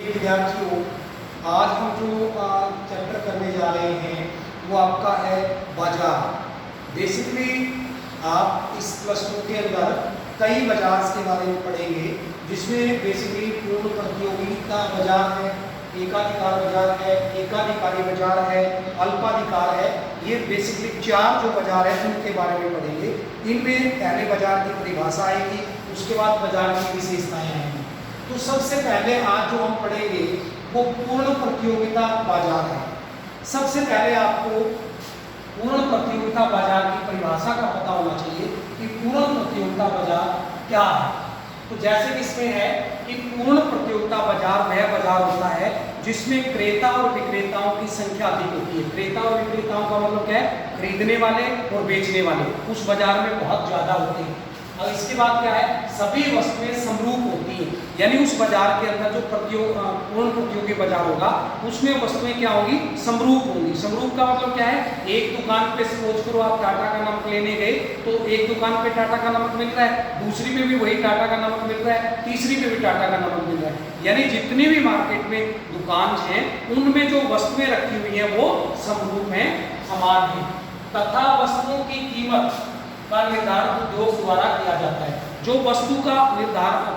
विद्यार्थियों, आज हम जो चैप्टर करने जा रहे हैं वो आपका है बाजार। बेसिकली आप इस प्लस टू के अंदर कई बाजार के बारे में पढ़ेंगे, जिसमें बेसिकली पूर्ण प्रतियोगिता बाजार है, एकाधिकार बाजार है, एकाधिकारी बाजार है, अल्पाधिकार है। ये बेसिकली चार जो बाजार है उनके बारे में पढ़ेंगे। इनमें पहले बाजार की परिभाषा आएगी, उसके बाद बाजार की विशेषताएं आएंगी। तो सबसे पहले आज जो हम पढ़ेंगे वो पूर्ण प्रतियोगिता बाजार है। सबसे पहले आपको पूर्ण प्रतियोगिता बाजार की परिभाषा का पता होना चाहिए कि पूर्ण प्रतियोगिता बाजार क्या है। तो जैसे कि इसमें है कि पूर्ण प्रतियोगिता बाजार वह बाजार होता है जिसमें क्रेता और विक्रेताओं की संख्या अधिक होती है। क्रेता और विक्रेताओं का मतलब क्या है? खरीदने वाले और बेचने वाले उस बाजार में बहुत ज्यादा होते हैं। और इसके बाद क्या है? सभी वस्तुएं समरूप होती हैं, यानी उस बाजार के अंदर जो पूर्ण प्रतियोगी बाजार होगा उसमें वस्तुएं क्या होंगी? समरूप होंगी। समरूप का मतलब क्या है? एक दुकान पे सपोज करो आप टाटा का नमक लेने गए, तो एक दुकान पे टाटा का नमक मिल रहा है, दूसरी में भी वही टाटा का नमक मिल रहा है, तीसरी में भी टाटा का नमक मिल रहा है। यानी जितनी भी मार्केट में दुकान हैं उनमें जो वस्तुएं रखी हुई हैं वो समरूप हैं, समान है। तथा वस्तुओं की कीमत का निर्धारण उद्योग द्वारा किया जाता है। जो वस्तु का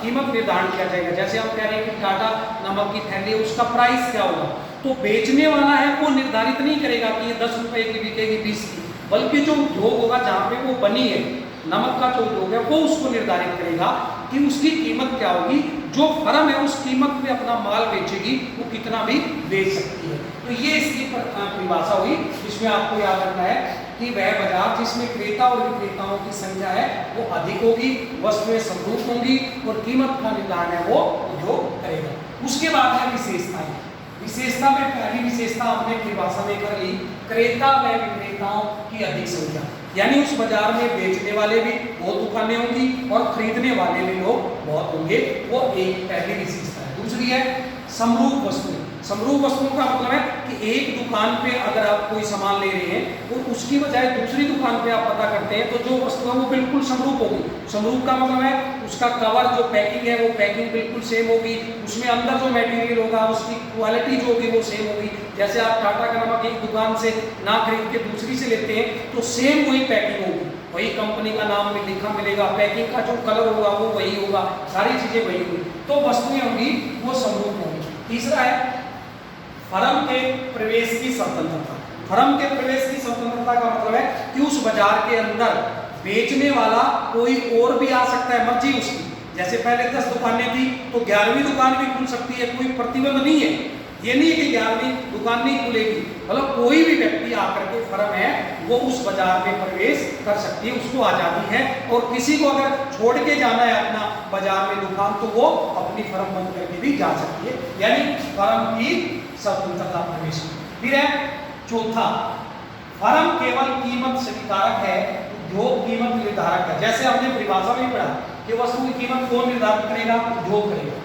कीमत निर्धारण किया जाएगा, जैसे हम कह रहे हैं कि टाटा नमक की थैली, उसका प्राइस क्या होगा, तो बेचने वाला है वो निर्धारित नहीं करेगा कि ये 10 रुपए की बिकेगी 20 की, बल्कि जो उद्योग होगा जहाँ पे वो बनी है, नमक का जो उद्योग है वो उसको निर्धारित करेगा कि उसकी कीमत क्या होगी। जो फर्म है उस कीमत पे अपना माल बेचेगी वो कितना भी बेच सकती है। तो ये इसकी परिभाषा हुई, जिसमें आपको याद रखना है कि वह बाजार जिसमें क्रेता और विक्रेताओं की संख्या है वो अधिक होगी, वस्तुएं समरूप होंगी और कीमत का निर्धारण है वो उद्योग करेगा। उसके बाद है विशेषताएं। विशेषता में पहली विशेषता आपने परिभाषा में कर ली, क्रेता व विक्रेताओं की अधिक संख्या, यानी उस बाजार में बेचने वाले भी बहुत दुकानें होंगी और खरीदने वाले भी लोग बहुत होंगे, वो एक पहली विशेषता है। दूसरी है समरूप वस्तुएं। समरूप वस्तुओं का मतलब है कि एक दुकान पे अगर आप कोई सामान ले रहे हैं और उसकी बजाय दूसरी दुकान पे आप पता करते हैं तो जो वस्तु है वो बिल्कुल समरूप होगी। समरूप का मतलब है उसका कवर जो पैकिंग है वो पैकिंग बिल्कुल सेम होगी, उसमें अंदर जो मटेरियल होगा उसकी क्वालिटी जो होगी वो सेम होगी। जैसे आप टाटा का नमक एक दुकान से ना खरीद के दूसरी से लेते हैं तो सेम वही पैकिंग होगी, वही कंपनी का नाम में लिखा मिलेगा, पैकिंग का जो कलर होगा वो वही होगा, सारी चीजें वही होगी, तो वस्तुएं होंगी वो समरूप होंगी। तीसरा है फर्म के प्रवेश की स्वतंत्रता। फर्म के प्रवेश की स्वतंत्रता का मतलब है कि उस बाजार के अंदर बेचने वाला कोई और भी आ सकता है, मर्जी उसकी। जैसे पहले 10 दुकानें थी तो 11वीं दुकान भी खुल सकती है, कोई प्रतिबंध नहीं है। ये नहीं है कि 11वीं दुकान नहीं खुलेगी, मतलब कोई भी व्यक्ति आकर के फर्म है वो उस बाजार में प्रवेश कर सकती है, उसको आजादी है। और किसी को अगर छोड़ के जाना है अपना बाजार में दुकान तो वो अपनी फर्म बंद करके भी जा सकती है, यानी फर्म की स्वतंत्रता प्रवेश। फिर है चौथा, फर्म केवल कीमत स्वीकारक है, उद्योग कीमत निर्धारक है। जैसे हमने परिभाषा में पढ़ा कि वस्तु की कीमत कौन निर्धारित करेगा? उद्योग करेगा,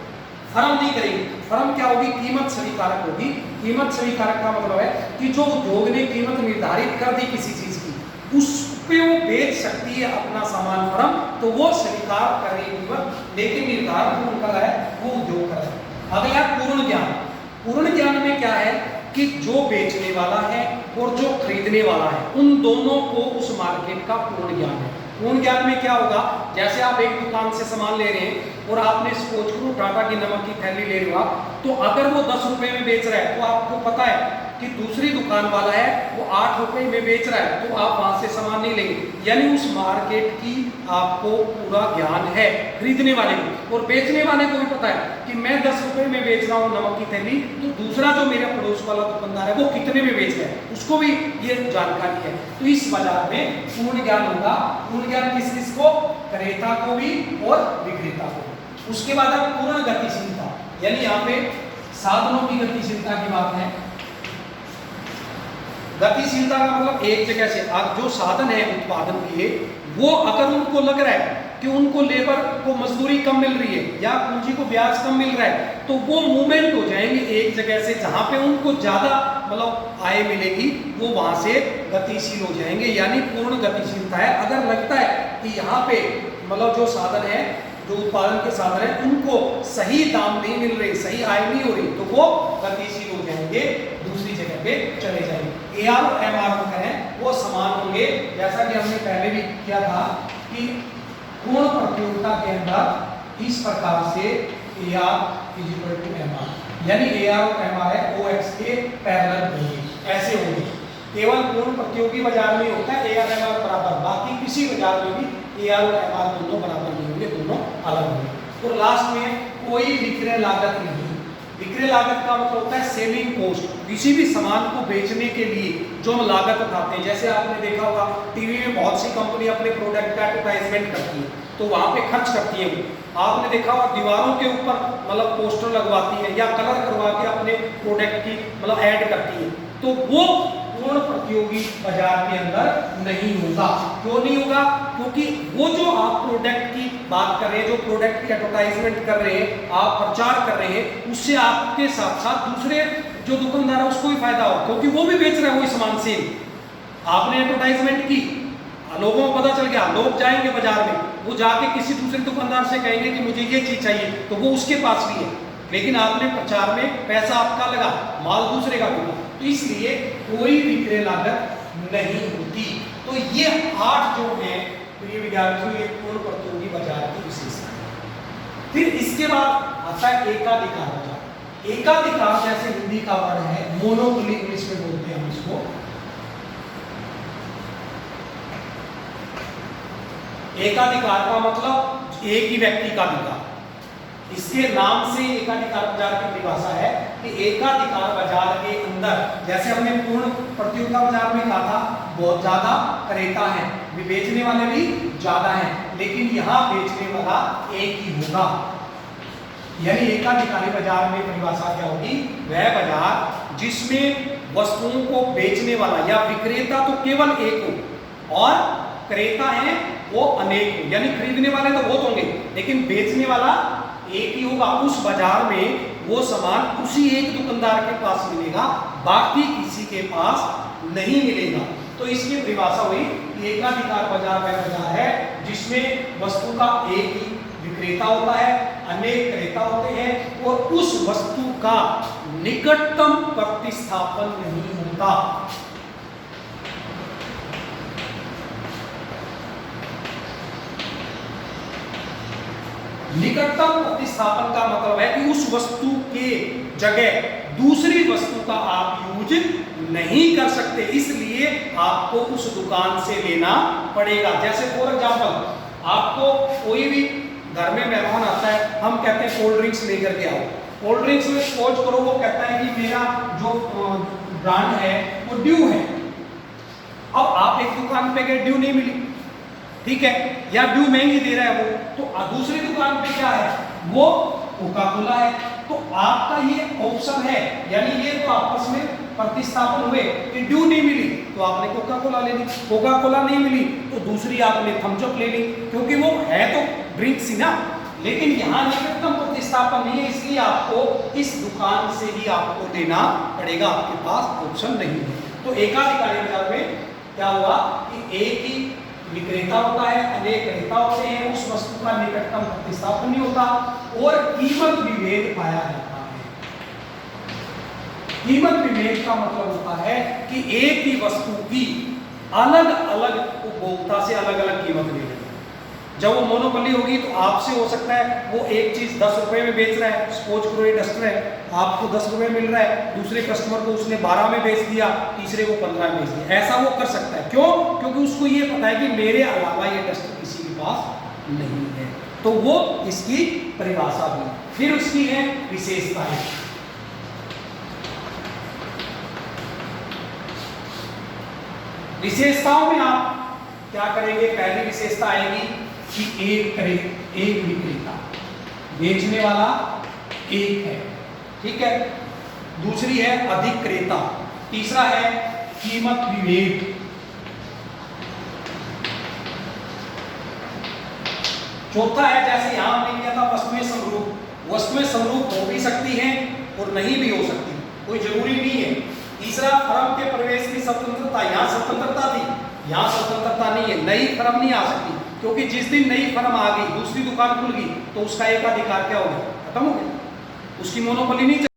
फर्म नहीं करेगी। फर्म क्या होगी? कीमत स्वीकारक होगी। कीमत स्वीकारक का मतलब है कि जो उद्योग ने कीमत निर्धारित कर दी किसी चीज की, उस पे वो बेच सकती है अपना सामान फर्म, तो वो स्वीकार करेगी कीमत, लेकिन निर्धारण कौन कर रहा है? वो उद्योग कर रहा है। अगला पूर्ण ज्ञान। पूर्ण ज्ञान में क्या है कि जो बेचने वाला है और जो खरीदने वाला है उन दोनों को उस मार्केट का पूर्ण ज्ञान है। पूर्ण ज्ञान में क्या होगा? जैसे आप एक दुकान से सामान ले रहे हैं और आपने सपोज करो टाटा की नमक की थैली ले रहे हो आप, तो अगर वो 10 रुपए में बेच रहा है तो आपको पता है कि दूसरी दुकान वाला है वो 8 रुपए में बेच रहा है, तो आप वहां से सामान नहीं लेंगे। यानी उस मार्केट की आपको पूरा ज्ञान है खरीदने वाले को, और बेचने वाले को भी पता है कि मैं 10 रुपए में बेच रहा हूँ नमक की थैली, तो दूसरा जो मेरा पड़ोस वाला दुकानदार है वो कितने में बेच रहा है, उसको भी ये जानकारी है। तो इस बाजार में पूर्ण ज्ञान होगा। पूर्ण ज्ञान किस किस को? क्रेता को भी और विक्रेता को भी। उसके बाद है पूर्ण गतिशीलता, यानी यहाँ पे साधनों की गतिशीलता की बात है। गतिशीलता का मतलब एक जगह से जो साधन है उत्पादन के लिए, वो अगर उनको लग रहा है कि उनको लेबर को मजदूरी कम मिल रही है या पूंजी को ब्याज कम मिल रहा है, तो वो मूवमेंट हो जाएंगे एक जगह से जहां पे उनको ज्यादा मतलब आय मिलेगी, वो वहां से गतिशील हो जाएंगे, यानी पूर्ण गतिशीलता है। अगर लगता है कि यहाँ पे मतलब जो साधन है जो उत्पादन के साधन है उनको सही दाम नहीं मिल रहे, सही आय नहीं हो रही, तो वो गतिशील हो जाएंगे, दूसरी जगह पे चले जाएंगे। AR और MR को कहें वो समान होंगे, जैसा कि हमने पहले भी किया था कि कोण प्रतियोगिता के अंदर इस प्रकार से AR = MR, यानी AR और MR है OX के पैरेलल होंगे, ऐसे होंगे। केवल कोण प्रतियोगी बाजार में होता है AR MR बराबर, बाकी किसी बाजार में भी AR और MR दोनों बराबर नहीं होंगे, दोनों अलग होंगे। और लास्ट में कोई विक्रय लागत नहीं। विक्रय लागत का मतलब होता है सेलिंग कॉस्ट, किसी भी सामान को बेचने के लिए जो हम लागत उठाते हैं। जैसे आपने देखा होगा टीवी में बहुत सी कंपनी अपने प्रोडक्ट का एडवर्टाइजमेंट करती है, तो वहां पे खर्च करती है वो। आपने देखा होगा दीवारों के ऊपर मतलब पोस्टर लगवाती है या कलर करवा के अपने प्रोडक्ट की मतलब ऐड करती है, तो वो कोण प्रतियोगी बाजार के अंदर नहीं होगा। क्यों नहीं होगा? क्योंकि वो जो आप प्रोडक्ट की बात कर रहे हैं, जो प्रोडक्ट की एडवर्टाइजमेंट कर रहे हैं, आप प्रचार कर रहे हैं, उससे आपके साथ साथ दूसरे जो दुकानदार है उसको भी फायदा हो, क्योंकि वो भी बेच रहे हैं वही सामान सेम। आपने एडवर्टाइजमेंट की, लोगों को पता चल गया, लोग जाएंगे बाजार में, वो जाके किसी दूसरे दुकानदार से कहेंगे कि मुझे ये चीज चाहिए, तो वो उसके पास भी है, लेकिन आपने प्रचार में पैसा आपका लगा, माल दूसरे का मिला, तो इसलिए कोई विक्रय लागत नहीं होती। तो ये 8 जो है प्रिय विद्यार्थियों, ये कोण प्रतियोगी बाजार की विशेषता है। फिर इसके बाद आता है एकाधिकार बाजार। एकाधिकार जैसे हिंदी का वर्ड है, मोनोपोली इंग्लिश में बोलते हैं हम इसको। एकाधिकार का मतलब एक ही व्यक्ति का अधिकार। इसके नाम से एकाधिकार बाजार की परिभाषा है कि एकाधिकार बाजार के अंदर, जैसे हमने पूर्ण प्रतियोगिता बाजार में कहा था, बहुत ज्यादा क्रेता हैं, बेचने वाले भी ज्यादा हैं, लेकिन यहाँ बेचने वाला एक ही होगा। यानी एकाधिकारी बाजार में परिभाषा क्या होगी? वह बाजार जिसमें वस्तुओं को बेचने वाला या विक्रेता तो केवल एक हो और क्रेता है वो अनेक हो, यानी खरीदने वाले तो बहुत होंगे लेकिन बेचने वाला एक ही होगा। उस बाजार में वो सामान उसी एक दुकानदार के पास मिलेगा, बाकी किसी के पास नहीं मिलेगा। तो इसकी परिभाषा हुई कि एकाधिकार बाजार वह बाजार है जिसमें वस्तु का एक ही विक्रेता होता है, अनेक क्रेता होते हैं और उस वस्तु का निकटतम प्रतिस्थापन नहीं होता। निकटतम प्रतिस्थापन का मतलब है कि उस वस्तु के जगह दूसरी वस्तु का आप यूज नहीं कर सकते, इसलिए आपको उस दुकान से लेना पड़ेगा। जैसे फॉर एग्जांपल आपको कोई भी घर में मेहमान आता है, हम कहते हैं कोल्ड ड्रिंक्स लेकर के आओ। कोल्ड ड्रिंक्स में सपोज करो वो कहता है कि मेरा जो ब्रांड है वो ड्यू है। अब आप एक दुकान पे गए, ड्यू नहीं मिली, ठीक है, या ड्यू महंगी दे रहा है वो, तो दूसरी दुकान पे क्या है वो कोका कोला है। तो आपका ये ऑप्शन है, यानी ये तो आपस में प्रतिस्थापन हुए कि ड्यू नहीं मिली तो आपने कोका कोला ले ली, कोका कोला नहीं मिली तो दूसरी आपने थम्स अप ले ली, क्योंकि वो है तो ड्रिंक्स ही ना। लेकिन यहाँ निकटतम प्रतिस्थापन नहीं है, इसलिए आपको इस दुकान से ही आपको लेना पड़ेगा, आपके पास ऑप्शन नहीं है। तो एकाधिकारी बाजार में क्या हुआ कि एक ही विक्रेता होता है, अनेक क्रेता होते हैं, उस वस्तु का निकटतम प्रतिस्थापन नहीं होता और कीमत विभेद पाया जाता है। कीमत विभेद का मतलब होता है कि एक ही वस्तु की अलग अलग उपभोक्ता से अलग अलग कीमत मिलेगी। जब वो मोनोपोली होगी तो आपसे हो सकता है वो एक चीज 10 रुपए में बेच रहा है, सपोज करो ये डस्टर है, आपको 10 रुपए मिल रहा है, दूसरे कस्टमर को उसने 12 में बेच दिया, तीसरे को 15 में बेच दिया। ऐसा वो कर सकता है, क्यों? क्योंकि उसको ये पता है कि मेरे अलावा ये डस्टर किसी के पास नहीं है। तो वो इसकी परिभाषा हुई। फिर उसकी है विशेषताएं। विशेषताओं में आप क्या करेंगे? पहली विशेषता आएगी कि एक विक्रेता, बेचने वाला एक है, ठीक है। दूसरी है अधिक क्रेता, तीसरा है कीमत विभेद, चौथा है जैसे यहां हमने किया था वस्तुएं समरूप। वस्तुएं समरूप हो भी सकती हैं और नहीं भी हो सकती, कोई जरूरी नहीं है। तीसरा फर्म के प्रवेश की स्वतंत्रता, यहां स्वतंत्रता थी, यहां स्वतंत्रता नहीं है, नई फर्म नहीं आ सकती। क्योंकि जिस दिन नई फर्म आ गई, दूसरी दुकान खुल गई, तो उसका एक अधिकार क्या हो गया, खत्म हो गया, उसकी मोनोपोली नहीं